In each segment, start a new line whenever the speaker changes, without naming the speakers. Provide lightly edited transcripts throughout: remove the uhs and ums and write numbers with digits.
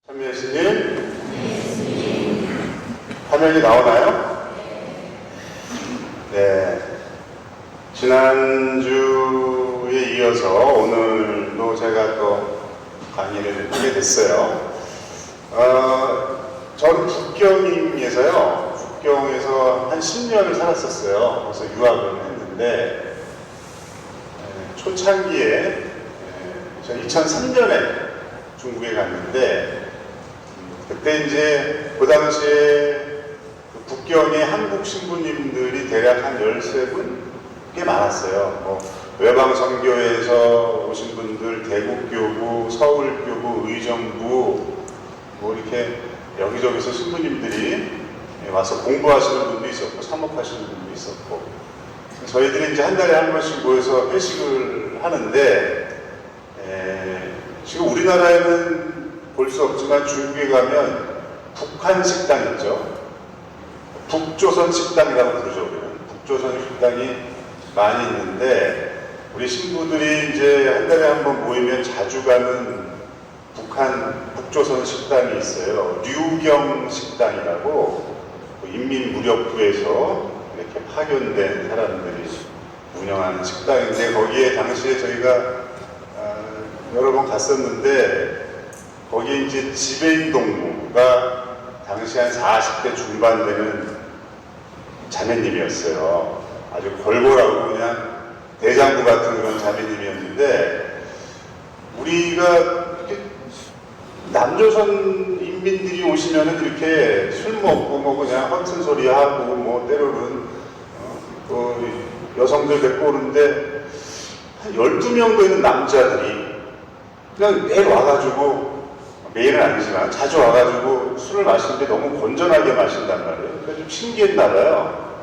참여하시님 화면이 나오나요? 네. 지난주에 이어서 오늘도 제가 또 강의를 하게 됐어요. 저는 북경에서요. 북경에서 한 10년을 살았었어요. 그래서 유학을 했는데 초창기에 저 2003년에 중국에 갔는데 그때 이제 그 당시에 그 북경의 한국 신부님들이 대략 한 13분 꽤 많았어요. 뭐 외방선교에서 오신 분들, 대국교구, 서울교구, 의정부 뭐 이렇게 여기저기서 신부님들이 와서 공부하시는 분도 있었고 사목하시는 분도 있었고 저희들이 이제 한 달에 한 번씩 모여서 회식을 하는데 지금 우리나라에는 볼 수 없지만 중국에 가면 북한 식당 있죠. 북조선 식당이라고 부르죠. 우리는 북조선 식당이 많이 있는데 우리 신부들이 이제 한 달에 한 번 모이면 자주 가는 북조선 식당이 있어요. 류경 식당이라고 인민무력부에서 이렇게 파견된 사람들이 운영하는 식당인데 거기에 당시에 저희가 여러 번 갔었는데 거기에 이제 지배인 동무가 당시 한 40대 중반 되는 자매님이었어요. 아주 골골하고 그냥 대장부 같은 그런 자매님이었는데 우리가 이렇게 남조선 인민들이 오시면은 이렇게 술 먹고 뭐 그냥 허튼 소리 하고 뭐 때로는 여성들 데리고 오는데 한 12명 되는 남자들이 그냥 매일 와가지고 매일은 아니지만 자주 와가지고 술을 마시는데 너무 건전하게 마신단 말이에요. 그러니까 좀 신기했나봐요.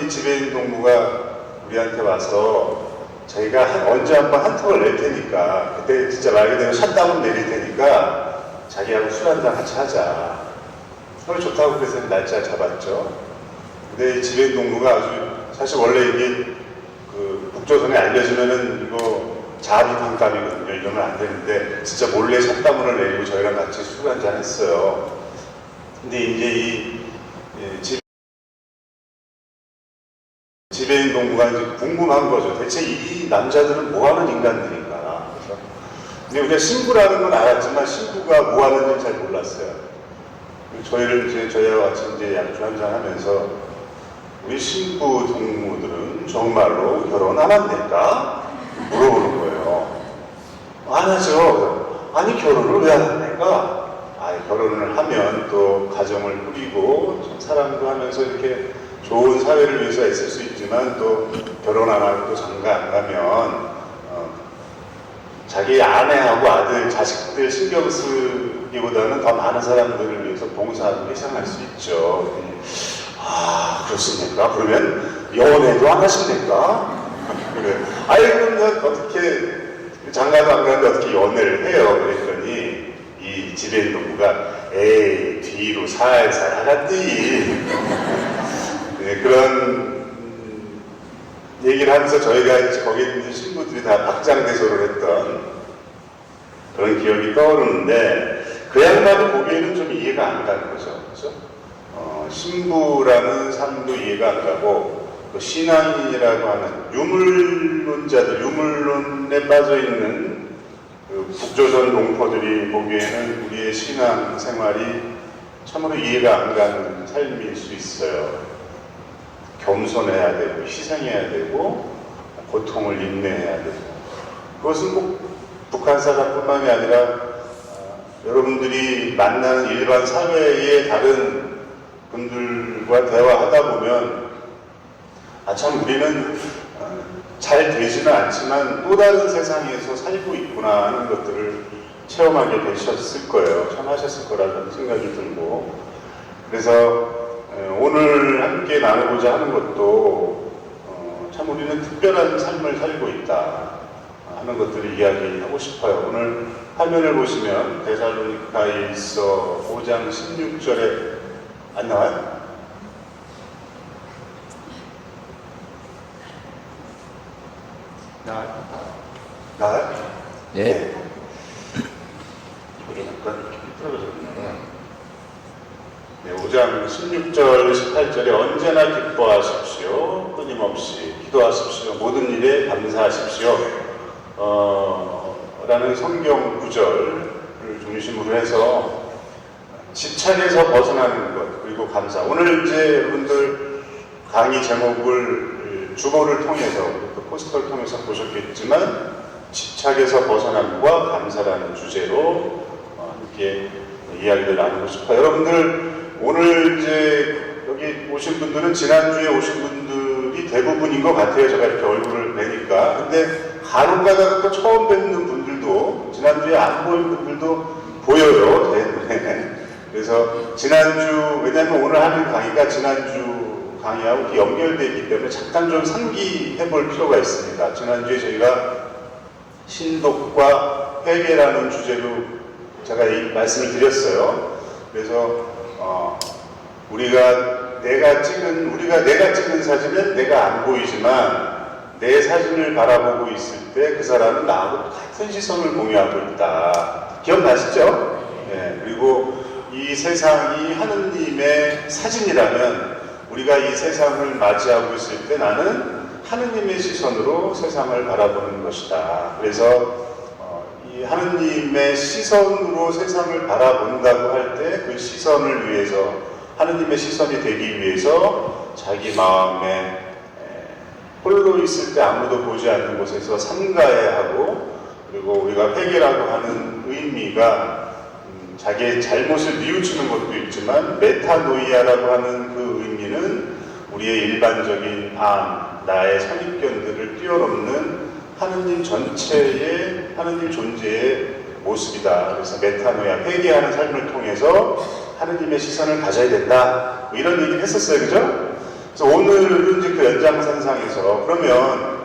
이 지배인 동무가 우리한테 와서 저희가 언제 한번 한턱을 낼 테니까 그때 진짜 말 그대로 샷다운 내릴 테니까 자기하고 술 한잔 같이 하자. 서로 좋다고 그래서 날짜 잡았죠. 근데 이 지배인 동무가 아주 사실 원래 이게 그 북조선에 알려지면은 이거 자비반감이거든요. 이러면 안 되는데 진짜 몰래 샷다문을 내리고 저희랑 같이 술 한잔 했어요. 근데 이제 이 지배인 동무가 이제 궁금한 거죠. 대체 이 남자들은 뭐 하는 인간들인가. 그래서 근데 우리가 신부라는 건 알았지만 신부가 뭐 하는지 잘 몰랐어요. 저희를 이제 저희와 같이 이제 양주 한잔 하면서 우리 신부 동무들은 정말로 결혼 안 합니까? 물어보는 거예요. 안 하죠. 아니 결혼을 왜 안 합니까? 결혼을 하면 또 가정을 꾸리고 사랑도 하면서 이렇게 좋은 사회를 위해서 애쓸 수 있지만 또 결혼 안 하고 또 장가 안 가면 자기 아내하고 아들, 자식들 신경 쓰기보다는 더 많은 사람들을 위해서 봉사하고 희생할 수 있죠. 그렇습니까? 그러면 연애도 안 하십니까? 그래. 그러면 어떻게 장가도 안 가는데 어떻게 연애를 해요? 그랬더니 이 지배인 동무가 에이 뒤로 살살 하갔디. 네, 그런 얘기를 하면서 저희가 이제 거기 있는 신부들이 다 박장대소를 했던 그런 기억이 떠오르는데 그 양반이 보기에는 좀 이해가 안 가는 거죠. 그렇죠? 신부라는 삶도 이해가 안 가고 그 신앙인이라고 하는 유물론자들, 유물론에 빠져있는 그 북조선 농포들이 보기에는 우리의 신앙 생활이 참으로 이해가 안 가는 삶일 수 있어요. 겸손해야 되고 희생해야 되고 고통을 인내해야 되고 그것은 꼭 북한 사람뿐만이 아니라 여러분들이 만나는 일반 사회의 다른 분들과 대화하다 보면 참 우리는 잘 되지는 않지만 또 다른 세상에서 살고 있구나 하는 것들을 체험하게 되셨을 거예요. 참 하셨을 거라는 생각이 들고 그래서 오늘 함께 나누고자 하는 것도 참 우리는 특별한 삶을 살고 있다 하는 것들을 이야기하고 싶어요. 오늘 화면을 보시면 데살로니가일서 5장 16절에 안 나와요? 나와요?
예.
이게 잠깐 16절, 18절에 언제나 기뻐하십시오. 끊임없이 기도하십시오. 모든 일에 감사하십시오. 라는 성경 구절을 중심으로 해서 집착에서 벗어나는 것, 그리고 감사. 오늘 이제 여러분들 강의 제목을 주보를 통해서, 또 포스터를 통해서 보셨겠지만, 집착에서 벗어남과 감사라는 주제로 함께 이야기를 나누고 싶어요. 여러분들, 오늘 이제 여기 오신 분들은 지난주에 오신 분들이 대부분인 것 같아요. 제가 이렇게 얼굴을 뵈니까. 근데 간혹 가다가 또 처음 뵙는 분들도, 지난주에 안 보인 분들도 보여요. 그래서 지난주, 왜냐하면 오늘 하는 강의가 지난주 강의하고 이렇게 연결되어 있기 때문에 잠깐 좀 상기해 볼 필요가 있습니다. 지난주에 저희가 신독과 회개라는 주제로 제가 이 말씀을 드렸어요. 그래서 우리가 내가 찍은 사진은 내가 안 보이지만 내 사진을 바라보고 있을 때 그 사람은 나하고 같은 시선을 공유하고 있다. 기억나시죠? 네. 그리고 이 세상이 하느님의 사진이라면 우리가 이 세상을 맞이하고 있을 때 나는 하느님의 시선으로 세상을 바라보는 것이다. 그래서 이 하느님의 시선으로 세상을 바라본다고 할 때 그 시선을 위해서, 하느님의 시선이 되기 위해서 자기 마음에 홀로 있을 때 아무도 보지 않는 곳에서 삼가해야 하고, 그리고 우리가 회개라고 하는 의미가 자기의 잘못을 뉘우치는 것도 있지만 메타노이아라고 하는 그 의미는 우리의 일반적인 나의 선입견들을 뛰어넘는 하느님 전체의, 하느님 존재의 모습이다. 그래서 메타노이아, 회개하는 삶을 통해서 하느님의 시선을 가져야 된다. 뭐 이런 얘기를 했었어요. 그죠? 그래서 오늘은 이제 그 연장선상에서 그러면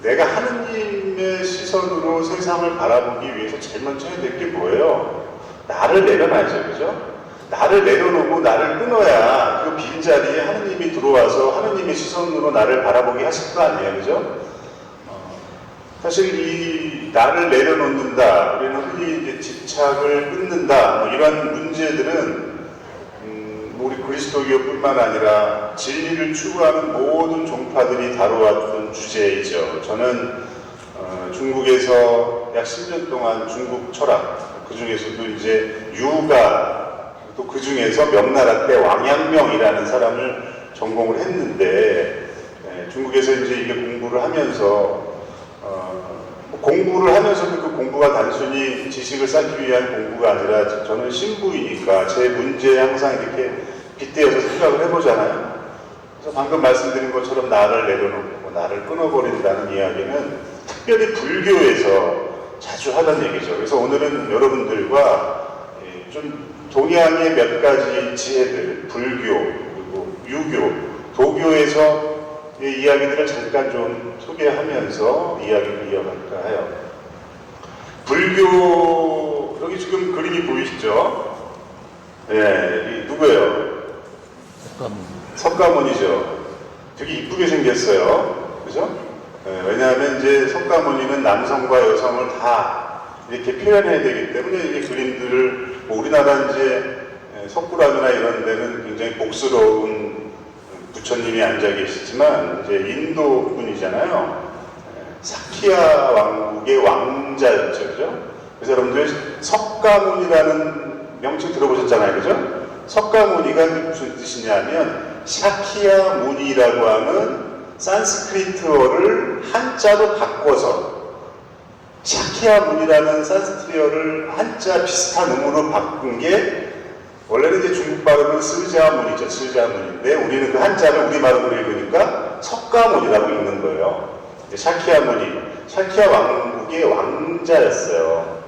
내가 하느님의 시선으로 세상을 바라보기 위해서 제일 먼저 해야 될 게 뭐예요? 나를 내려놔야죠. 그죠? 나를 내려놓고 나를 끊어야 그 빈자리에 하느님이 들어와서 하느님의 시선으로 나를 바라보게 하실 거 아니에요. 그죠? 사실 이 나를 내려놓는다, 우리는 흔히 이제 집착을 끊는다, 뭐 이런 문제들은 우리 그리스도교뿐만 아니라 진리를 추구하는 모든 종파들이 다뤄왔던 주제이죠. 저는 중국에서 약 10년 동안 중국 철학, 그 중에서도 이제 유가, 또 그 중에서 명나라 때 왕양명이라는 사람을 전공을 했는데, 중국에서 이제 이게 공부를 하면서 공부를 하면서도 그 공부가 단순히 지식을 쌓기 위한 공부가 아니라 저는 신부이니까 제 문제에 항상 이렇게 빗대어서 생각을 해보잖아요. 그래서 방금 말씀드린 것처럼 나를 내려놓고 나를 끊어버린다는 이야기는 특별히 불교에서 자주 하던 얘기죠. 그래서 오늘은 여러분들과 좀 동양의 몇 가지 지혜들, 불교, 그리고 유교, 도교에서 이 이야기들을 잠깐 좀 소개하면서 이야기를 이어갈까 해요. 불교, 여기 지금 그림이 보이시죠? 네, 누구예요? 석가모니죠. 되게 이쁘게 생겼어요. 그죠? 네, 왜냐하면 이제 석가모니는 남성과 여성을 다 이렇게 표현해야 되기 때문에 이 그림들을, 뭐 우리나라 이제 석굴암이나 이런 데는 굉장히 복스러운 부처님이 앉아 계시지만 이제 인도 분이잖아요. 사키야 왕국의 왕자였죠. 그죠? 그래서 여러분들 석가모니라는 명칭 들어보셨잖아요. 그죠? 석가모니가 무슨 뜻이냐면 샤키야 무니라고 하는 산스크리트어를 한자로 바꿔서, 샤키야 무니라는 산스크리트어를 한자 비슷한 음으로 바꾼 게, 원래는 이제 중국 발음은 스자문이죠. 스자문인데 우리는 그 한자를 우리 발음으로 읽으니까 석가모니라고 읽는 거예요. 샤키야무니, 샤키야 왕국의 왕자였어요.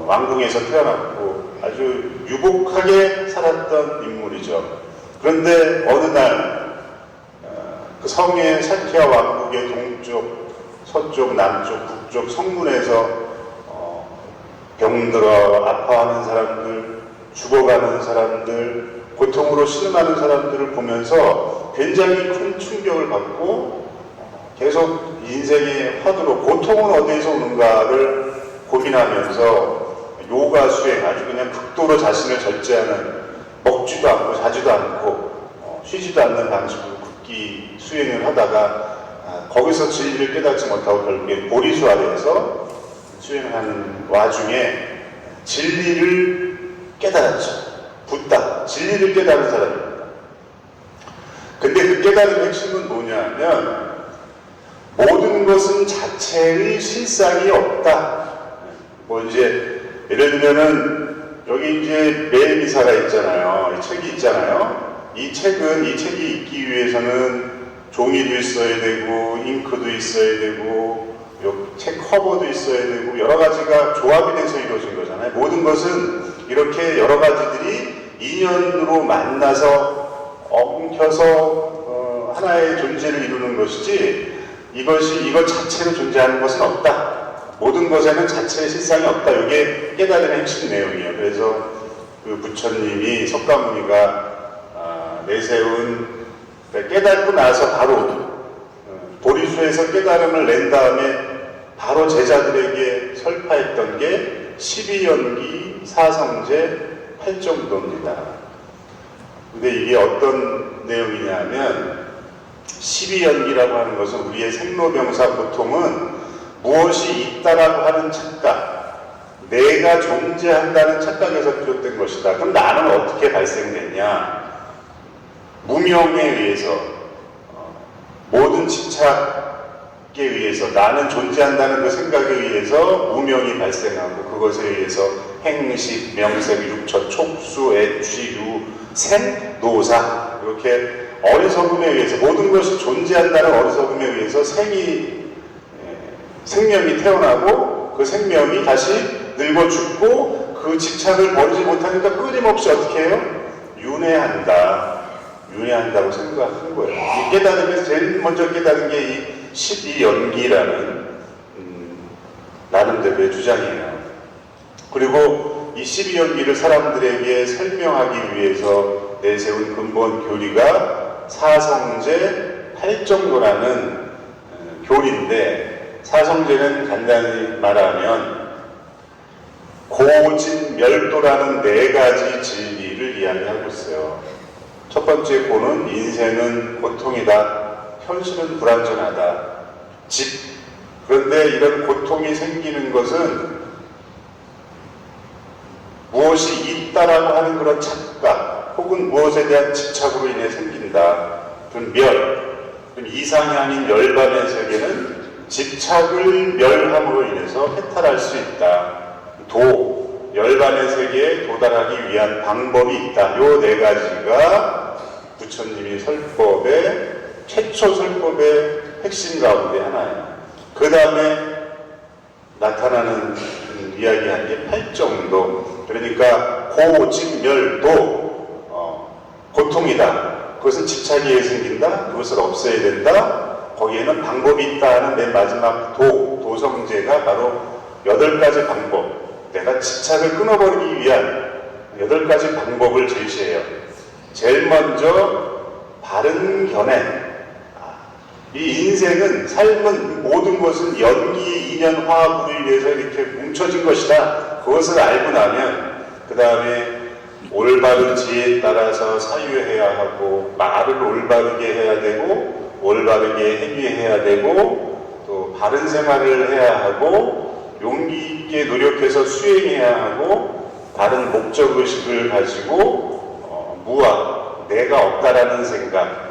왕궁에서 태어났고 아주 유복하게 살았던 인물이죠. 그런데 어느 날 그 성의 샤키야 왕국의 동쪽, 서쪽, 남쪽, 북쪽 성문에서 병들어 아파하는 사람들, 죽어가는 사람들, 고통으로 신음하는 사람들을 보면서 굉장히 큰 충격을 받고 계속 인생의 화두로 고통은 어디에서 오는가를 고민하면서 요가 수행, 아주 그냥 극도로 자신을 절제하는 먹지도 않고 자지도 않고 쉬지도 않는 방식으로 굳기 수행을 하다가 거기서 진리를 깨닫지 못하고 결국에 보리수 아래에서 수행하는 와중에 진리를 깨달았죠. 붓다. 진리를 깨달은 사람입니다. 근데 그 깨달은 핵심은 뭐냐면 모든 것은 자체의 실상이 없다. 뭐 이제 예를 들면은 여기 이제 매미사가 있잖아요. 이 책이 있잖아요. 이 책이 있기 위해서는 종이도 있어야 되고 잉크도 있어야 되고 책 커버도 있어야 되고 여러 가지가 조합이 돼서 이루어진 거잖아요. 모든 것은 이렇게 여러 가지들이 인연으로 만나서 엉켜서 하나의 존재를 이루는 것이지 이것 자체로 존재하는 것은 없다. 모든 것에는 자체의 실상이 없다. 이게 깨달은 핵심 내용이에요. 그래서 그 부처님이 석가모니가 내세운 깨닫고 나서 바로 보리수에서 깨달음을 낸 다음에 바로 제자들에게 설파했던 게 12연기 사성제 8정도입니다. 근데 이게 어떤 내용이냐면 12연기라고 하는 것은 우리의 생로병사 보통은 무엇이 있다라고 하는 착각, 내가 존재한다는 착각에서 비롯된 것이다. 그럼 나는 어떻게 발생됐냐? 무명에 의해서 모든 집착에 의해서 나는 존재한다는 그 생각에 의해서 무명이 발생하고 그것에 의해서 행식, 명색, 육처, 촉수, 애취, 유, 생, 노사 이렇게 어리석음에 의해서 모든 것이 존재한다는 어리석음에 의해서 생명이 태어나고 그 생명이 다시 늙어 죽고 그 집착을 버리지 못하니까 끊임없이 어떻게 해요? 윤회한다고 생각한 거예요. 깨달으면서 제일 먼저 깨달은 게 이 12연기라는 나름대로의 주장이에요. 그리고 이 12연기를 사람들에게 설명하기 위해서 내세운 근본 교리가 사성제 8정도라는 교리인데 사성제는 간단히 말하면 고진멸도라는 4가지 진리를 이야기하고 있어요. 첫 번째 고는 인생은 고통이다. 현실은 불완전하다. 그런데 이런 고통이 생기는 것은 무엇이 있다라고 하는 그런 착각 혹은 무엇에 대한 집착으로 인해 생긴다. 그럼 이상향인 열반의 세계는 집착을 멸함으로 인해서 해탈할 수 있다. 열반의 세계에 도달하기 위한 방법이 있다. 요 4가지가 부처님이 최초 설법의 핵심 가운데 하나예요. 그 다음에 나타나는 이야기한 게 8정도. 그러니까 고진멸도 고통이다. 그것은 집착에 의해 생긴다. 그것을 없애야 된다. 거기에는 방법이 있다 하는 맨 마지막 도성제가 바로 8가지 방법. 내가 집착을 끊어버리기 위한 8가지 방법을 제시해요. 제일 먼저 바른 견해. 이 인생은 삶은 모든 것은 연기, 인연, 화합으로 인해서 이렇게 뭉쳐진 것이다. 그것을 알고 나면 그 다음에 올바른 지혜에 따라서 사유해야 하고 말을 올바르게 해야 되고 올바르게 행위해야 되고 또 바른 생활을 해야 하고 용기 있게 노력해서 수행해야 하고 바른 목적의식을 가지고 무아, 내가 없다라는 생각,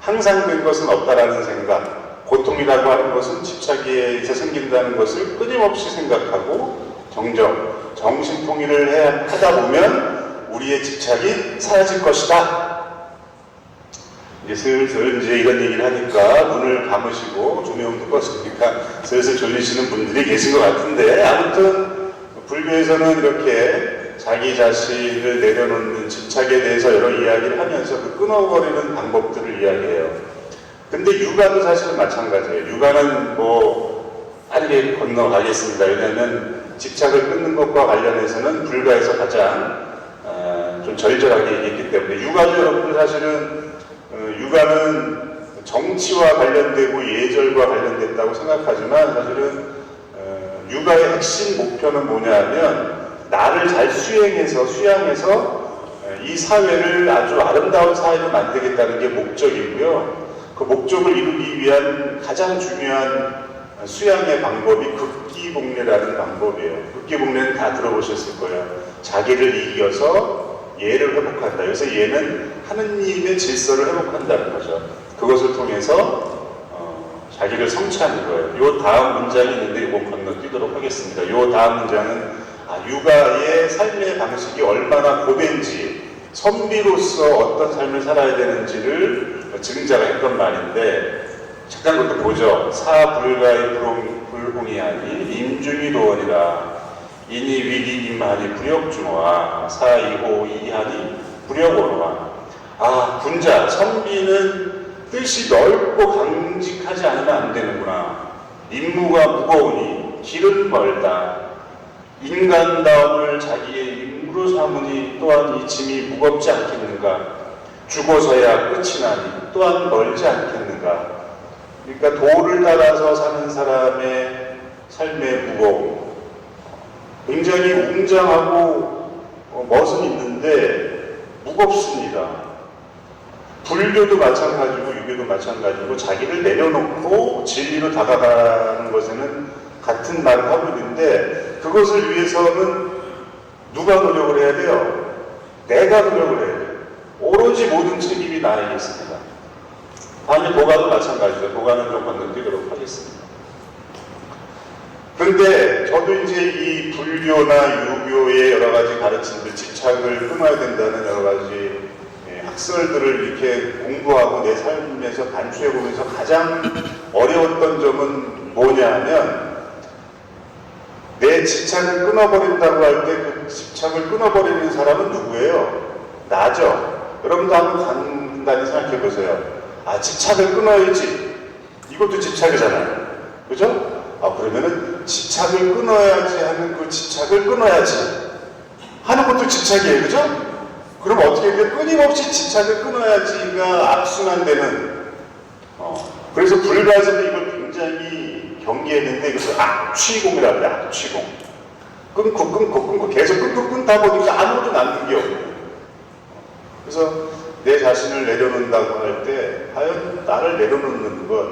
항상 된 것은 없다라는 생각, 고통이라고 하는 것은 집착에 의해서 생긴다는 것을 끊임없이 생각하고 정신통일을 하다 보면 우리의 집착이 사라질 것이다. 이제 슬슬 이런 얘기를 하니까 눈을 감으시고 조명도 껐으니까 슬슬 졸리시는 분들이 계신 것 같은데 아무튼 불교에서는 이렇게 자기 자신을 내려놓는 집착에 대해서 여러 이야기를 하면서 그 끊어버리는 방법들을 이야기해요. 근데 육아도 사실은 마찬가지예요. 육아는 빠르게 건너가겠습니다. 왜냐하면 집착을 끊는 것과 관련해서는 불가에서 가장 좀 절절하게 얘기했기 때문에 육아도 여러분들 사실은 육아는 정치와 관련되고 예절과 관련됐다고 생각하지만 사실은 육아의 핵심 목표는 뭐냐면 나를 잘 수양해서 이 사회를 아주 아름다운 사회로 만들겠다는 게 목적이고요. 그 목적을 이루기 위한 가장 중요한 수양의 방법이 극기복례라는 방법이에요. 극기복례는 다 들어보셨을 거예요. 자기를 이겨서 얘를 회복한다. 그래서 얘는 하느님의 질서를 회복한다는 거죠. 그것을 통해서 자기를 성취하는 거예요. 요 다음 문장이 있는데 이거 건너뛰도록 하겠습니다. 요 다음 문장은 유가의 삶의 방식이 얼마나 고된지, 선비로서 어떤 삶을 살아야 되는지를 증자가 했던 말인데, 잠깐 그것도 보죠. 사불가의 불공이하니 임중이 도원이라. 이니 위기 임하니 불역중어와 사이호 이하니 불역오로와. 군자, 선비는 뜻이 넓고 강직하지 않으면 안 되는구나. 임무가 무거우니 길은 멀다. 인간다움을 자기의 임무로 삼으니 또한 이 짐이 무겁지 않겠는가. 죽어서야 끝이 나니 또한 멀지 않겠는가. 그러니까 도를 따라서 사는 사람의 삶의 무거움, 굉장히 웅장하고 멋은 있는데 무겁습니다. 불교도 마찬가지고 유교도 마찬가지고 자기를 내려놓고 진리로 다가가는 것에는 같은 말을 하고 있는데, 그것을 위해서는 누가 노력을 해야 돼요? 내가 노력을 해야 돼요. 오로지 모든 책임이 나에게 있습니다. 반면 도가도 마찬가지죠. 도가는 좀 건너뛰도록 하겠습니다. 그런데 저도 이제 이 불교나 유교의 여러 가지 가르침들, 집착을 끊어야 된다는 여러 가지 학설들을 이렇게 공부하고 내 삶에서 반추해보면서 가장 어려웠던 점은 뭐냐 하면, 내 집착을 끊어버린다고 할 때 그 집착을 끊어버리는 사람은 누구예요? 나죠. 여러분도 한번 간단히 생각해 보세요. 집착을 끊어야지. 이것도 집착이잖아요. 그죠? 그러면은 집착을 끊어야지 하는 그 집착을 끊어야지 하는 것도 집착이에요. 그죠? 그럼 어떻게 해요? 끊임없이 집착을 끊어야지가 악순환되는. 그래서 불가에서도 이걸 굉장히 경계했는데, 그래서 악취공이라고 해요. 악취공. 끊고 계속 끊다 보니까 아무것도 남는 게 없어요. 그래서 내 자신을 내려놓는다고 할 때, 과연 나를 내려놓는 것,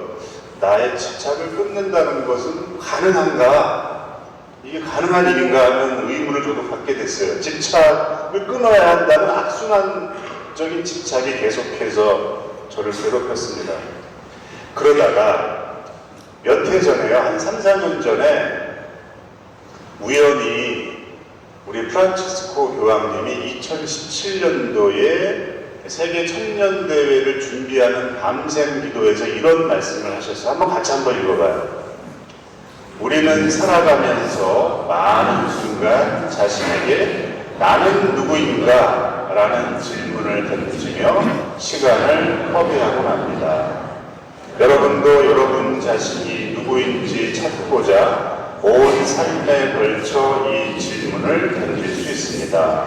나의 집착을 끊는다는 것은 가능한가? 이게 가능한 일인가 하는 의문을 저도 갖게 됐어요. 집착을 끊어야 한다는 악순환적인 집착이 계속해서 저를 괴롭혔습니다. 그러다가 몇 해 전에요, 한 3, 4년 전에 우연히 우리 프란치스코 교황님이 2017년도에 세계 청년대회를 준비하는 밤샘 기도에서 이런 말씀을 하셨어요. 한번 읽어봐요. 우리는 살아가면서 많은 순간 자신에게 나는 누구인가? 라는 질문을 던지며 시간을 허비하고 맙니다. 여러분도 여러분 자신이 누구인지 찾고자 온 삶에 걸쳐 이 질문을 던질 수 있습니다.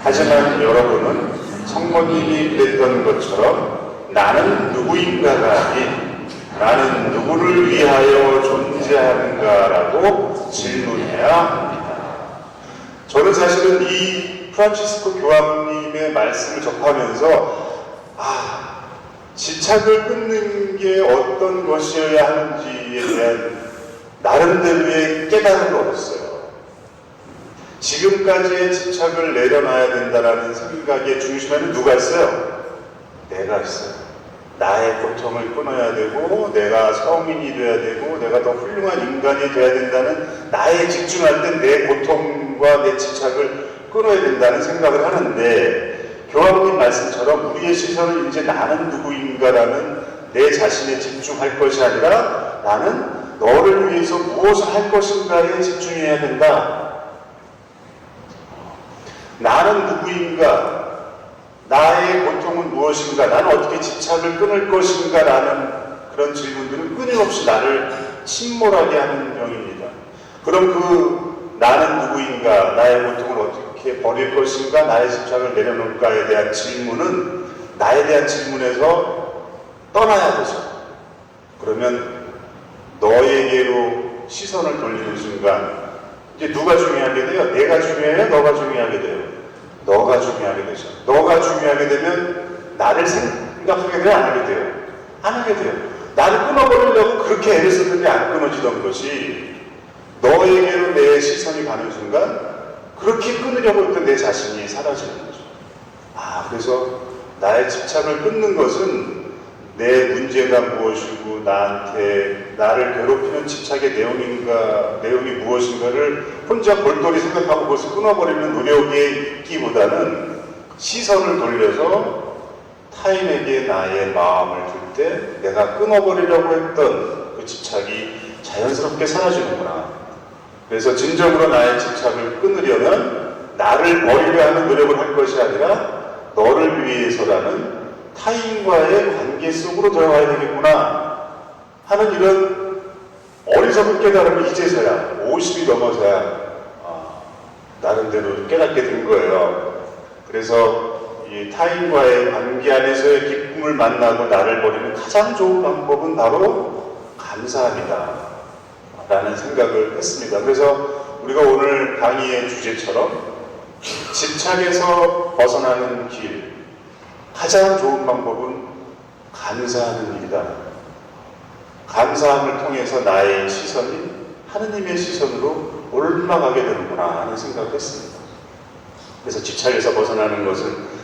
하지만 여러분은 성모님이 그랬던 것처럼 나는 누구인가가 아닌 나는 누구를 위하여 존재하는가라고 질문해야 합니다. 저는 사실은 이 프란치스코 교황님의 말씀을 접하면서 집착을 끊는 게 어떤 것이어야 하는지에 대한 나름대로의 깨달음을 얻었어요. 지금까지의 집착을 내려놔야 된다는 생각의 중심에는 누가 있어요? 내가 있어요. 나의 고통을 끊어야 되고, 내가 성인이 돼야 되고, 내가 더 훌륭한 인간이 돼야 된다는 나에 집중할 때 내 고통과 내 집착을 끊어야 된다는 생각을 하는데, 교황님 말씀처럼 우리의 시선은 이제 나는 누구인가라는 내 자신에 집중할 것이 아니라 나는 너를 위해서 무엇을 할 것인가에 집중해야 된다. 나는 누구인가? 나의 고통은 무엇인가? 나는 어떻게 집착을 끊을 것인가? 라는 그런 질문들은 끊임없이 나를 침몰하게 하는 형입니다. 그럼 그 나는 누구인가? 나의 고통을 어떻게 버릴 것인가? 나의 집착을 내려놓을까에 대한 질문은 나에 대한 질문에서 떠나야 되죠. 그러면 너에게로 시선을 돌리는 순간 이제 누가 중요하게 돼요? 내가 중요해요? 너가 중요하게 돼요? 너가 중요하게 되죠. 너가 중요하게 되면 나를 생각하게 돼요? 안 하게 돼요? 안 하게 돼요. 나를 끊어버리려고 그렇게 애를 썼는데 안 끊어지던 것이 너에게로 내 시선이 가는 순간 그렇게 끊으려고 했던 내 자신이 사라지는 거죠. 그래서 나의 집착을 끊는 것은 내 문제가 무엇이고 나를 괴롭히는 집착의 내용이 무엇인가를 혼자 골똘히 생각하고 그것을 끊어버리는 노력에 있기보다는 시선을 돌려서 타인에게 나의 마음을 줄 때 내가 끊어버리려고 했던 그 집착이 자연스럽게 사라지는구나. 그래서 진정으로 나의 집착을 끊으려면 나를 버리려 하는 노력을 할 것이 아니라 너를 위해서라는 타인과의 관계 속으로 들어가야 되겠구나 하는 이런 어리석은 깨달음을 이제서야 50이 넘어서야 나름대로 깨닫게 된 거예요. 그래서 이 타인과의 관계 안에서의 기쁨을 만나고 나를 버리는 가장 좋은 방법은 바로 감사합니다 라는 생각을 했습니다. 그래서 우리가 오늘 강의의 주제처럼 집착에서 벗어나는 길, 가장 좋은 방법은 감사하는 일이다. 감사함을 통해서 나의 시선이 하느님의 시선으로 올라가게 되는구나 하는 생각을 했습니다. 그래서 집착에서 벗어나는 것은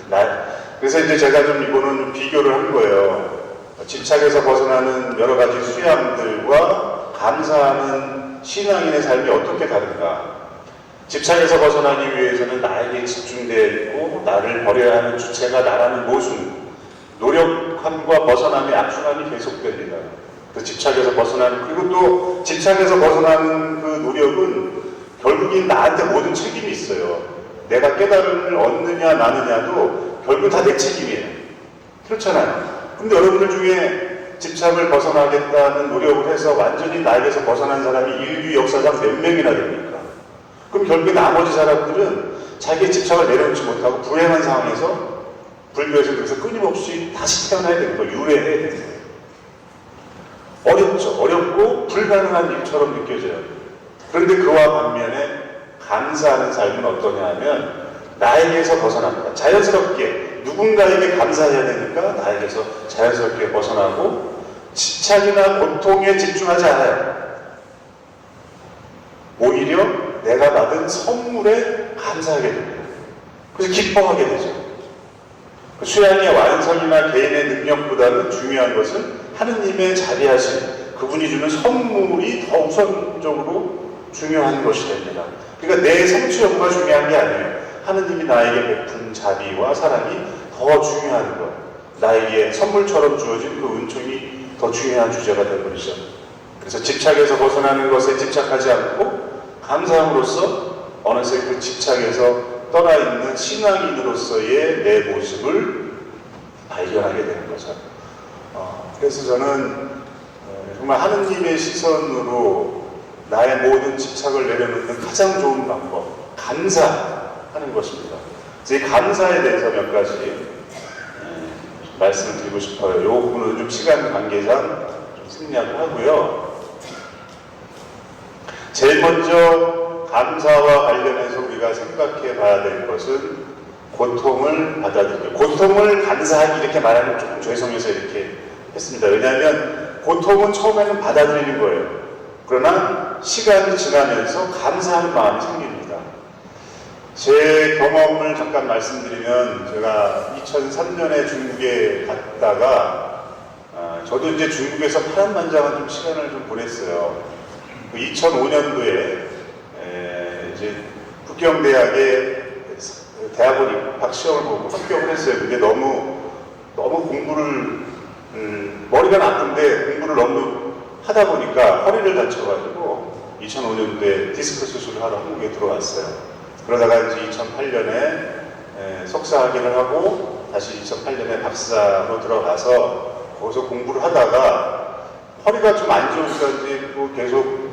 그래서 이제 제가 좀 이거는 좀 비교를 한 거예요. 집착에서 벗어나는 여러 가지 수양들과 감사하는 신앙인의 삶이 어떻게 다른가. 집착에서 벗어나기 위해서는 나에게 집중되어 있고 나를 버려야 하는 주체가 나라는 모순, 노력함과 벗어남의 악순환이 계속됩니다. 그 집착에서 벗어나는, 그리고 또 집착에서 벗어나는 그 노력은 결국엔 나한테 모든 책임이 있어요. 내가 깨달음을 얻느냐 마느냐도 결국 다 내 책임이에요. 그렇잖아요. 근데 여러분들 중에 집착을 벗어나겠다는 노력을 해서 완전히 나에게서 벗어난 사람이 인류 역사상 몇 명이나 됩니까? 그럼 결국에 나머지 사람들은 자기의 집착을 내려놓지 못하고 불행한 상황에서 불교에서 그래서 끊임없이 다시 태어나야 되는 거예요. 유래해야 되는 거예요. 어렵죠. 어렵고 불가능한 일처럼 느껴져요. 그런데 그와 반면에 감사하는 삶은 어떠냐 하면 나에게서 벗어납니다. 자연스럽게 누군가에게 감사해야 되니까 나에게서 자연스럽게 벗어나고 집착이나 고통에 집중하지 않아요. 오히려 내가 받은 선물에 감사하게 됩니다. 그래서 기뻐하게 되죠. 수양의 완성이나 개인의 능력보다는 중요한 것은 하느님의 자비하심, 그분이 주는 선물이 더 우선적으로 중요한 것이 됩니다. 그러니까 내 성취 여부가 중요한 게 아니에요. 하느님이 나에게 베푼 자비와 사랑이 더 중요한 것. 나에게 선물처럼 주어진 그 은총이 더 중요한 주제가 되어버리죠. 그래서 집착에서 벗어나는 것에 집착하지 않고 감사함으로써 어느새 그 집착에서 떠나 있는 신앙인으로서의 내 모습을 발견하게 되는 거죠. 그래서 저는 정말 하느님의 시선으로 나의 모든 집착을 내려놓는 가장 좋은 방법, 감사하는 것입니다. 이 감사에 대해서 몇 가지 말씀을 드리고 싶어요. 이 부분은 좀 시간 관계상 좀 생략을 하고요. 제일 먼저 감사와 관련해서 우리가 생각해 봐야 될 것은 고통을 받아들이고, 고통을 감사하기 이렇게 말하면 조금 죄송해서 이렇게 했습니다. 왜냐하면 고통은 처음에는 받아들이는 거예요. 그러나 시간이 지나면서 감사하는 마음이 생깁니다. 제 경험을 잠깐 말씀드리면, 제가 2003년에 중국에 갔다가 저도 이제 중국에서 파란만장한 좀 시간을 좀 보냈어요. 2005년도에 이제 북경대학에 대학원 입학 시험을 보고 합격을 했어요. 근데 너무 공부를 머리가 나쁜데 공부를 너무 하다 보니까 허리를 다쳐가지고 2005년도에 디스크 수술을 하러 한국에 들어왔어요. 그러다가 이제 2008년에 석사학위를 하고 다시 2008년에 박사로 들어가서 거기서 공부를 하다가 허리가 좀 안 좋으니까 이제 뭐 계속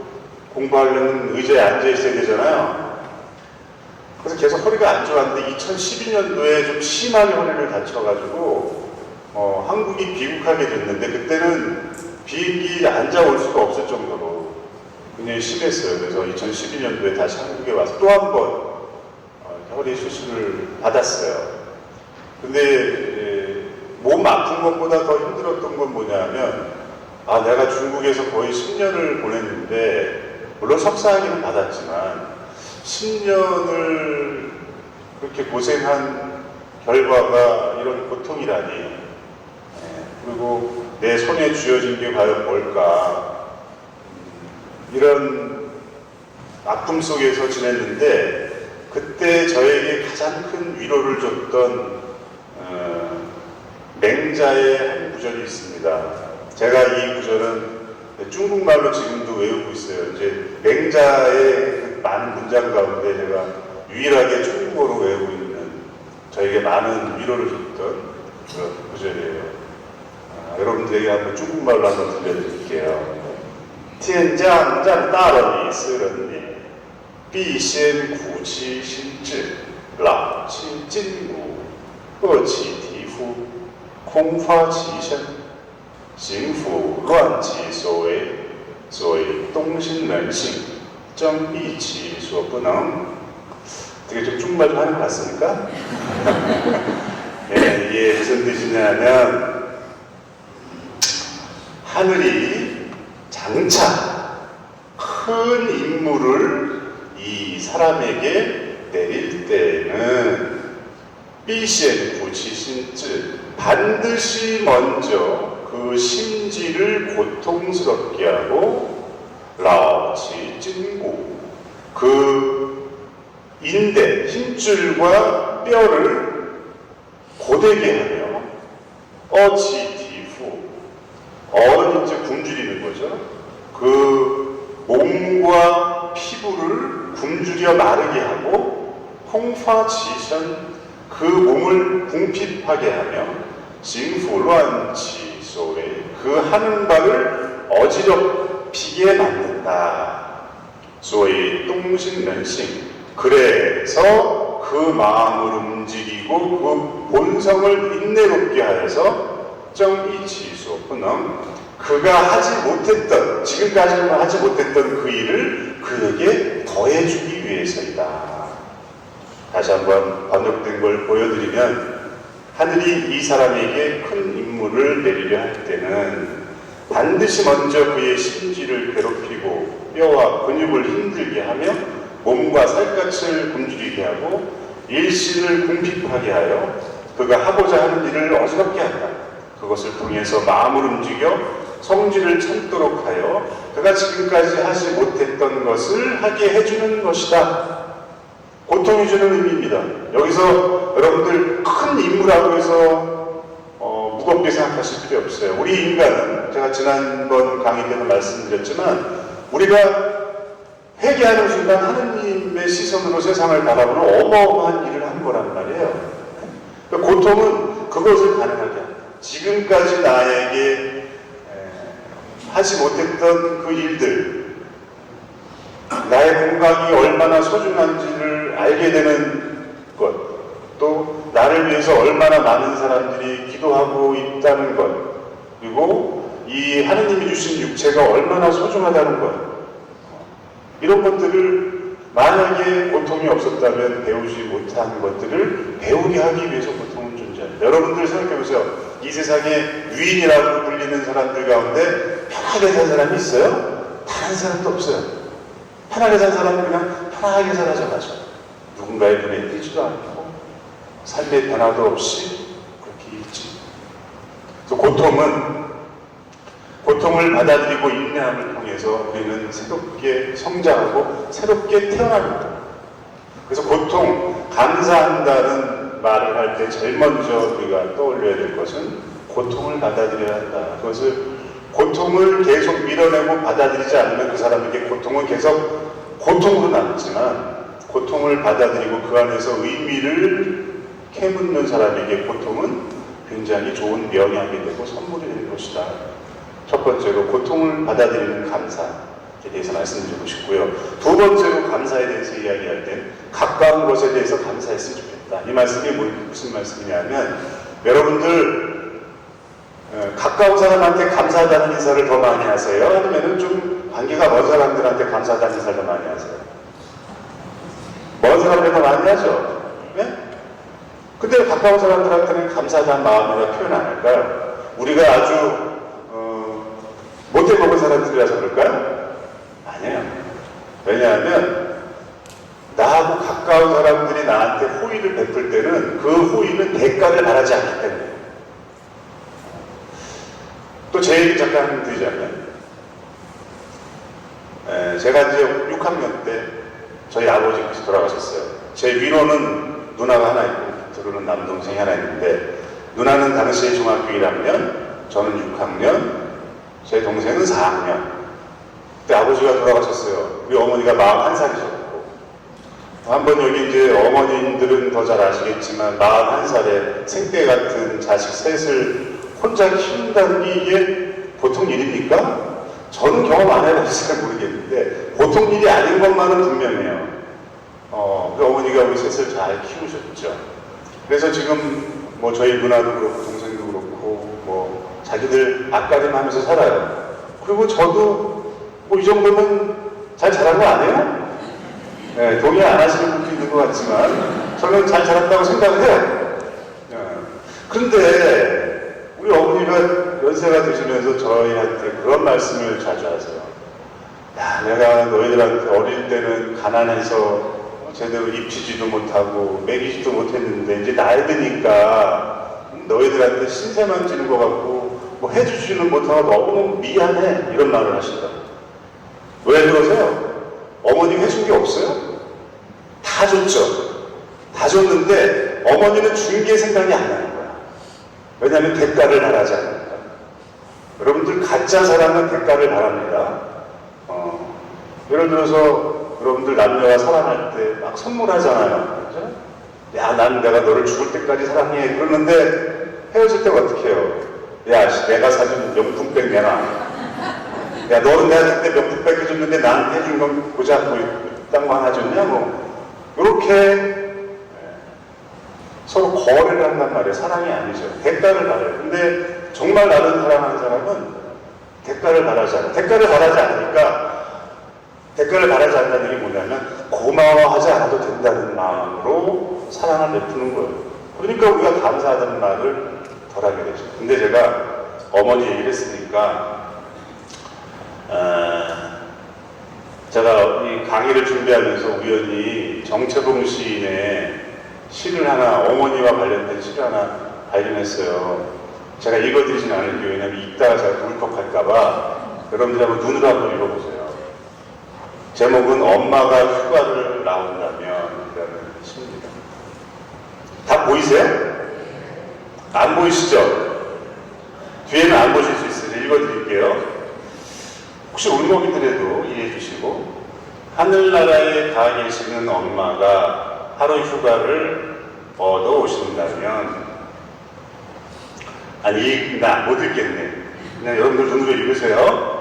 공부하려면 의자에 앉아 있어야 되잖아요. 그래서 계속 허리가 안 좋았는데 2012년도에 좀 심하게 허리를 다쳐가지고 한국이 귀국하게 됐는데, 그때는 비행기에 앉아 올 수가 없을 정도로 굉장히 심했어요. 그래서 2012년도에 다시 한국에 와서 또 한 번 허리 수술을 받았어요. 근데 몸 아픈 것보다 더 힘들었던 건 뭐냐면 내가 중국에서 거의 10년을 보냈는데 물론 석사학위는 받았지만 10년을 그렇게 고생한 결과가 이런 고통이라니. 그리고 내 손에 쥐어진 게 과연 뭘까. 이런 아픔 속에서 지냈는데 그때 저에게 가장 큰 위로를 줬던 맹자의 한 구절이 있습니다. 제가 이 구절은 중국말로 지금도 외우고 있어요. 이제 맹자의 그 많은 문장 가운데 제가 유일하게 중국어로 외우고 있는 저에게 많은 위로를 줬던 그런 구절이에요. 여러분들에게 한번 중국말로 한번 들려드릴게요. 天将占大了你斯人也，必先苦其心志，劳其筋骨，饿其体肤，空发其身，行拂乱其所为，所以动心能性，争益其所不能。 되게 좀 중국말 좀 하는 것 같습니까? 네, 이게 무슨 뜻이냐면 하늘이 장차 큰 임무를 이 사람에게 내릴 때에는 삐시엔 구치신즈 반드시 먼저 그 심지를 고통스럽게 하고 라오치 찐고 그 인대, 힘줄과 뼈를 고되게 하며 어치디후 어는 이제 굶주리는 거죠. 그 몸과 피부를 굶주려 마르게 하고 홍파지션 그 몸을 궁핍하게 하며 징후乱치 소에 그 하는 바를 어지럽히게 만든다. 소위 똥신런싱 그래서 그 마음을 움직이고 그 본성을 인내롭게 하여서 정이치소분엄 그가 하지 못했던 지금까지는 하지 못했던 그 일을 그에게 더해주기 위해서이다. 다시 한번 번역된 걸 보여드리면 하늘이 이 사람에게 큰 임무를 내리려 할 때는 반드시 먼저 그의 심지를 괴롭히고 뼈와 근육을 힘들게 하며 몸과 살갗을 굶주리게 하고 일신을 궁핍하게 하여 그가 하고자 하는 일을 어지럽게 한다. 그것을 통해서 마음을 움직여 성질을 참도록 하여 그가 지금까지 하지 못했던 것을 하게 해주는 것이다. 고통이 주는 의미입니다. 여기서 여러분들 큰 임무라고 해서 무겁게 생각하실 필요 없어요. 우리 인간은 제가 지난번 강의 때도 말씀드렸지만 우리가 회개하는 순간 하느님의 시선으로 세상을 바라보는 어마어마한 일을 한 거란 말이에요. 그러니까 고통은 그것을 가능하게 합니다. 지금까지 나에게 하지 못했던 그 일들, 나의 건강이 얼마나 소중한지를 알게 되는 것, 또 나를 위해서 얼마나 많은 사람들이 기도하고 있다는 것, 그리고 이 하느님이 주신 육체가 얼마나 소중하다는 것, 이런 것들을 만약에 고통이 없었다면 배우지 못한 것들을 배우게 하기 위해서 고통은 존재합니다. 여러분들 생각해보세요. 이 세상에 유인이라고 불리는 사람들 가운데 편하게 산 사람이 있어요? 단 한 사람도 없어요. 편하게 산 사람은 그냥 편하게 살아져가죠. 누군가의 눈에 띄지도 않고 삶의 변화도 없이 그렇게 있지. 그래서 고통을 받아들이고 인내함을 통해서 우리는 새롭게 성장하고 새롭게 태어납니다. 그래서 고통, 감사한다는 말을 할 때 제일 먼저 우리가 떠올려야 될 것은 고통을 받아들여야 한다. 그것을 고통을 계속 밀어내고 받아들이지 않으면 그 사람에게 고통은 계속 고통으로 남지만 고통을 받아들이고 그 안에서 의미를 캐묻는 사람에게 고통은 굉장히 좋은 명약이 되고 선물이 되는 것이다. 첫 번째로 고통을 받아들이는 감사에 대해서 말씀드리고 싶고요. 두 번째로 감사에 대해서 이야기할 때 가까운 것에 대해서 감사했으면 좋겠다. 이 말씀이 무슨 말씀이냐면 여러분들 가까운 사람한테 감사하다는 인사를 더 많이 하세요? 아니면 좀 관계가 먼 사람들한테 감사하다는 인사를 더 많이 하세요? 먼 사람한테 더 많이 하죠? 가까운 사람들한테는 감사하다는 마음이나 표현 안 할까요? 우리가 아주 못해 먹은 사람들이라서 그럴까요? 아니에요. 왜냐하면 나하고 가까운 사람들이 나한테 호의를 베풀 때는 그 호의는 대가를 바라지 않기 때문에. 또 제 얘기 잠깐 드리자면, 제가 이제 6학년 때 저희 아버지께서 돌아가셨어요. 제 위로는 누나가 하나 있고 밑으로는 남동생이 하나 있는데, 누나는 당시에 중학교 1학년, 저는 6학년, 제 동생은 4학년. 그때 아버지가 돌아가셨어요. 우리 어머니가 41살이셨고, 한번 여기 이제 어머님들은 더 잘 아시겠지만 41살에 생떼 같은 자식 셋을 혼자 키운다는 게 이게 보통 일입니까? 저는 경험 안 해봐서 잘 모르겠는데 보통 일이 아닌 것만은 분명해요. 그 어머니가 우리 셋을 잘 키우셨죠. 그래서 지금 뭐 저희 누나도 그렇고 동생도 그렇고 뭐 자기들 앞가림하면서 살아요. 그리고 저도 뭐 이 정도면 잘 자란 거 아니에요? 네, 동의 안 하시는 분도 있는 것 같지만 저는 잘 자랐다고 생각을 해요. 그런데 우리 어머니가 연세가 드시면서 저희한테 그런 말씀을 자주 하세요. 야, 내가 너희들한테 어릴 때는 가난해서 제대로 입히지도 못하고 먹이지도 못했는데 이제 나이 드니까 너희들한테 신세만 지는 것 같고 뭐 해주지는 못하고 너무 미안해, 이런 말을 하신다. 왜 그러세요? 어머니가 해준 게 없어요? 다 줬죠. 다 줬는데 어머니는 준 게 생각이 안 나는 거야. 왜냐하면 대가를 바라지 않으니까. 여러분들 가짜 사랑은 대가를 바랍니다. 예를 들어서 여러분들 남녀가 사랑할 때 막 선물하잖아요. 그죠? 야, 난 내가 너를 죽을 때까지 사랑해. 그러는데 헤어질 때 어떻게 해요? 야, 내가 사준 명품백 내놔. 야, 너는 내가 그때 명품백 해줬는데 나한테 해준 건 보자. 뭐 땅만 하나 줬냐? 뭐 이렇게 서로 거래를 한단 말이에요. 사랑이 아니죠. 대가를 바라요. 근데 정말 나를 사랑하는 사람은 대가를 바라지 않아요. 대가를 바라지 않으니까, 대가를 바라지 않는다는 게 뭐냐면 고마워하지 않아도 된다는 마음으로 사랑을 베푸는 거예요. 그러니까 우리가 감사하다는 말을 덜 하게 되죠. 근데 제가 어머니 얘기를 했으니까 제가 이 강의를 준비하면서 우연히 정채봉 시인의 시를 하나, 어머니와 관련된 시를 하나 발견했어요. 제가 읽어드리진 않을게요. 왜냐면 읽다가 제가 울컥할까봐. 여러분들이 한번 눈으로 한번 읽어보세요. 제목은 엄마가 휴가를 나온다면 이라는 시입니다. 다 보이세요? 안 보이시죠? 뒤에는 안 보실 수 있어요. 읽어드릴게요. 혹시 울먹이더라도 이해해 주시고, 하늘나라에 가 계시는 엄마가 하루 휴가를 얻어 오신다면, 아니, 나 못 읽겠네. 그냥 여러분들 눈으로 읽으세요.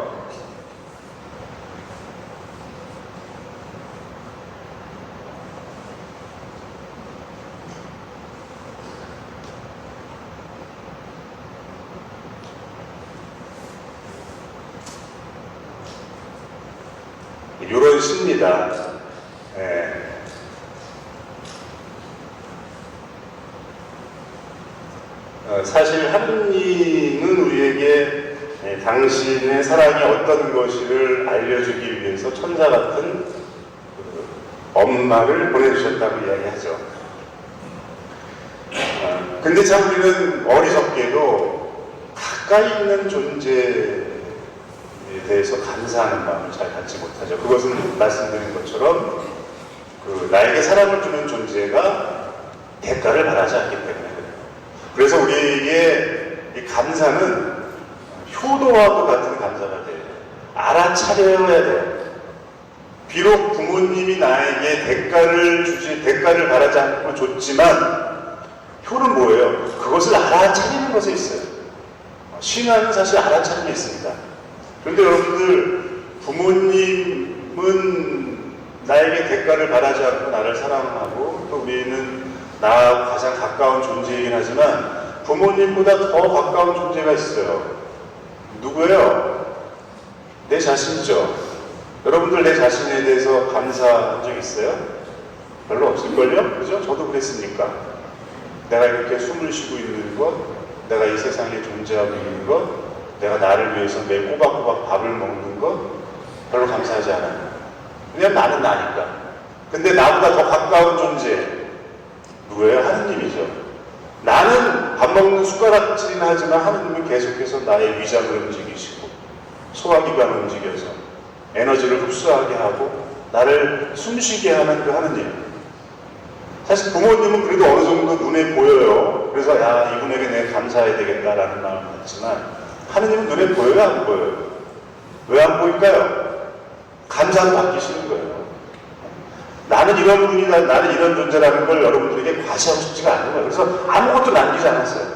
이런 시입니다. 사실 하느님은 우리에게 당신의 사랑이 어떤 것을 알려주기 위해서 천사 같은 엄마를 보내주셨다고 이야기하죠. 근데 참 우리는 어리석게도 가까이 있는 존재에 대해서 감사하는 마음을 잘 갖지 못하죠. 그것은 말씀드린 것처럼 나에게 사랑을 주는 존재가 대가를 바라지 않기 때문에 그래요. 그래서 우리에게 이 감사는 효도와도 같은 감사가 돼요. 알아차려야 돼요. 비록 부모님이 나에게 대가를 바라지 않고 줬지만, 효는 뭐예요? 그것을 알아차리는 것에 있어요. 신앙은 사실 알아차림에 있습니다. 그런데 여러분들, 부모님은 나에게 대가를 바라지 않고 나를 사랑하고, 또 우리는 나와 가장 가까운 존재이긴 하지만 부모님보다 더 가까운 존재가 있어요. 누구예요? 내 자신이죠. 여러분들 내 자신에 대해서 감사한 적 있어요? 별로 없을걸요? 그죠? 저도 그랬으니까. 내가 이렇게 숨을 쉬고 있는 것, 내가 이 세상에 존재하고 있는 것, 내가 나를 위해서 매일 꼬박꼬박 밥을 먹는 것 별로 감사하지 않아요. 왜냐면 나는 나니까. 근데 나보다 더 가까운 존재 누구예요? 하느님이죠. 나는 밥 먹는 숟가락질이나 하지만 하느님은 계속해서 나의 위장을 움직이시고 소화기관을 움직여서 에너지를 흡수하게 하고 나를 숨쉬게 하는 그 하느님. 사실 부모님은 그래도 어느 정도 눈에 보여요. 그래서 야, 이분에게 내가 감사해야 되겠다라는 마음을 갖지만 하느님은 눈에 보여요, 안 보여요? 왜 안 보일까요? 감사를 받기 싫은 거예요. 나는 이런 분이다, 나는 이런 존재라는 걸 여러분들에게 과시하고 싶지가 않은 거예요. 그래서 아무것도 남기지 않았어요.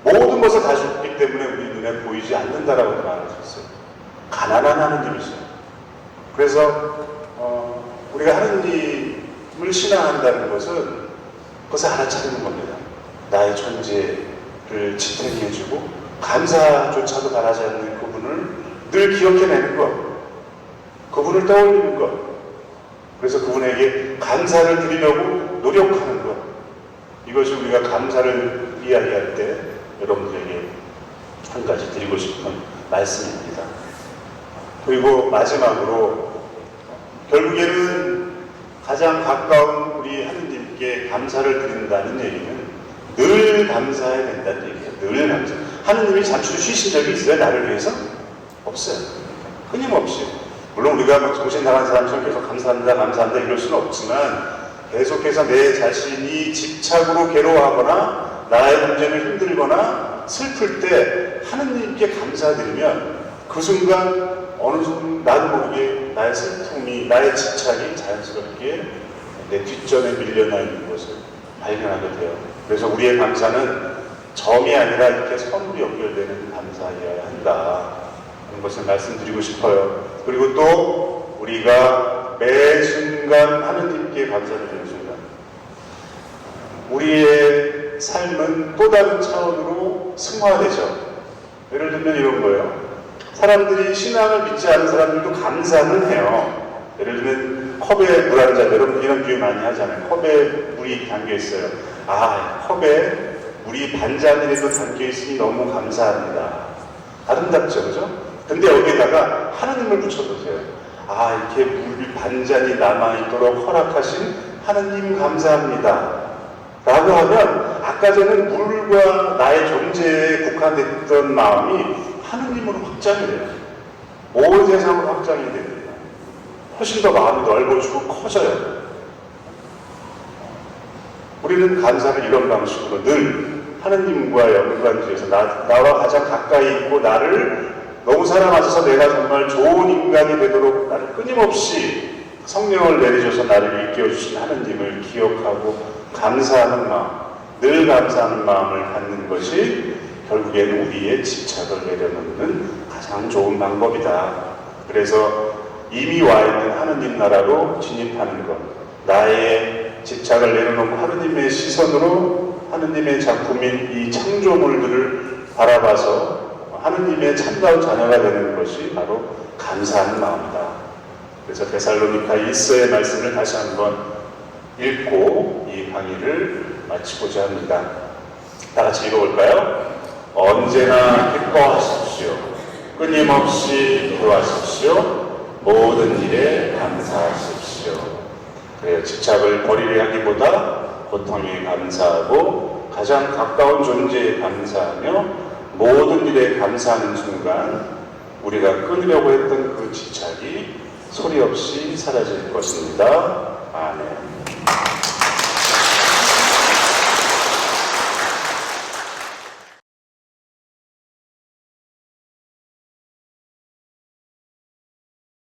모든 것을 다 줬기 때문에 우리 눈에 보이지 않는다라고 말할 수 있어요. 가난한 하느님이죠. 그래서 우리가 하느님을 신앙한다는 것은 그것을 알아차리는 겁니다. 나의 존재를 지탱해주고 감사조차도 바라지 않는 그분을 늘 기억해내는 것, 그분을 떠올리는 것, 그래서 그분에게 감사를 드리려고 노력하는 것, 이것이 우리가 감사를 이야기할 때 여러분들에게 한 가지 드리고 싶은 말씀입니다. 그리고 마지막으로 결국에는 가장 가까운 우리 하느님께 감사를 드린다는 얘기는 늘 감사해야 된다는 얘기예요. 늘 감사. 하느님이 잠시 쉬신 적이 있어요? 나를 위해서? 없어요. 끊임없이. 물론 우리가 막 정신 나간 사람처럼 계속 감사합니다, 감사합니다 이럴 수는 없지만 계속해서 내 자신이 집착으로 괴로워하거나 나의 문제를 힘들거나 슬플 때 하느님께 감사드리면 그 순간 어느 순간 나도 모르게 나의 슬픔이, 나의 집착이 자연스럽게 내 뒷전에 밀려나 있는 것을 발견하게 돼요. 그래서 우리의 감사는 점이 아니라 이렇게 선으로 연결되는 감사여야 한다 하는 것을 말씀드리고 싶어요. 그리고 또 우리가 매 순간 하느님께 감사드리는 순간 우리의 삶은 또 다른 차원으로 승화되죠. 예를 들면 이런 거예요. 사람들이 신앙을 믿지 않은 사람들도 감사는 해요. 예를 들면 컵에 물 한 잔, 여러분 이런 비유 많이 하잖아요. 컵에 물이 담겨 있어요. 아, 컵에 물이 반잔이라도 담겨 있으니 너무 감사합니다. 아름답죠, 그죠? 근데 여기에다가 하느님을 붙여보세요. 아, 이렇게 물 반잔이 남아있도록 허락하신 하느님 감사합니다. 라고 하면 아까 전에 물과 나의 존재에 국한됐던 마음이 하느님으로 확장이 돼요. 온 세상으로 확장이 됩니다. 훨씬 더 마음이 넓어지고 커져요. 우리는 감사를 이런 방식으로 늘 하느님과 연관지어서 나와 가장 가까이 있고 나를 너무 사랑하셔서 내가 정말 좋은 인간이 되도록 나를 끊임없이 성령을 내리셔서 나를 일깨워주신 하느님을 기억하고 감사하는 마음, 늘 감사하는 마음을 갖는 것이 결국엔 우리의 집착을 내려놓는 가장 좋은 방법이다. 그래서 이미 와 있는 하느님 나라로 진입하는 것, 나의 집착을 내려놓고 하느님의 시선으로 하느님의 작품인 이 창조물들을 바라봐서 하느님의 참다운 자녀가 되는 것이 바로 감사하는 마음이다. 그래서 데살로니가 1서의 말씀을 다시 한번 읽고 이 강의를 마치고자 합니다. 다 같이 읽어볼까요? 언제나 기뻐하십시오. 끊임없이 기도하십시오. 모든 일에 감사하십시오. 그래요. 집착을 버리려 하기보다 고통에 감사하고 가장 가까운 존재에 감사하며 모든 일에 감사하는 순간 우리가 끊으려고 했던 그 집착이 소리 없이 사라질 것입니다. 아멘.